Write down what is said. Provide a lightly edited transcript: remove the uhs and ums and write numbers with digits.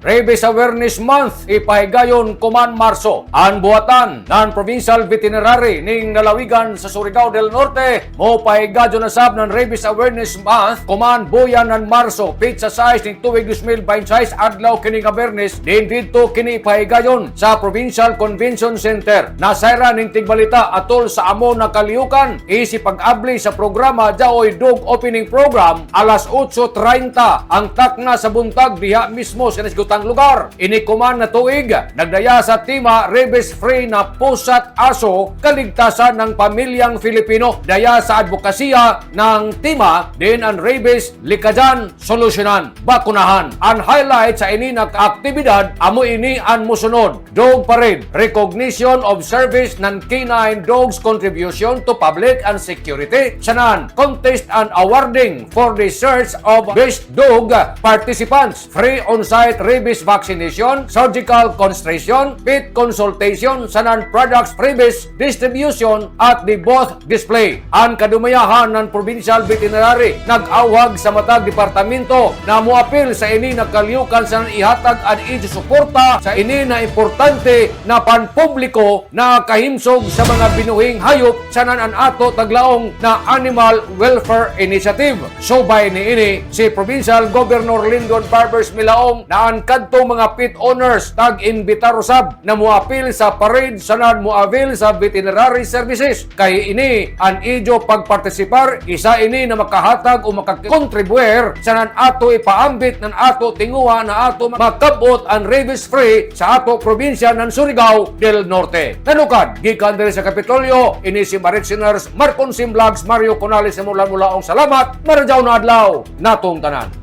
Rabies Awareness Month ipahigayon kuman Marso. Ang buhatan ng Provincial Veterinary ning nalawigan sa Surigao del Norte mo pahigadyon na sab ng Rabies Awareness Month kuman buyan ng Marso. Pizza size ning tuig 2026 adlaw kining awareness din dito kini ipahigayon sa Provincial Convention Center. Nasayra ning tigbalita atol sa amo na kaliukan isi pag-abli sa programa Jaoy Dog Opening Program alas 8:30 ang takna sa buntag diha mismo sa nasgutang lugar. Ini kuman na tuig nagdaya sa tema rabies free na pusat aso kaligtasan ng pamilyang Filipino. Daya sa advokasya ng tema din ang rabies likadan solusyonan bakunahan. Ang highlight sa ini na aktibidad amo ini ang musunod: dog parade, recognition of service ng canine dogs contribution to public and security, sanan contest and awarding for the search of best dog participants, free on-site rabies vaccination, surgical constration, pet consultation, sanan products rabies distribution at the booth display. Ang kadumayahan ng Provincial Veterinary nag-awhag sa matag departamento na muapil sa ini na kaliukan sa ihatag at suporta sa ini na importante na panpubliko na kahimsog sa mga binuhing hayop sanan an ato taglaong na Animal Welfare Initiative. So by ni ini si Provincial Governor Lyndon Barbers Milaong na ang kadtong mga pet owners tag-imbitar usab na muapil sa parade sanan muavil sa veterinary services. Kay ini ang ijo pagpartisipar isa ini na makahatag o makakontribuer sanan ato ipaambit ng ato tinguha na ato makabot ang rabies free sa ato probinsya ng Surigao del Norte. Nanukad gikan diri sa Kapitolyo ini si Maritziners Marcon Sim Vlogs Mario Conales sa mula-mulaong salamat. Marajaw na adlaw natong tanan.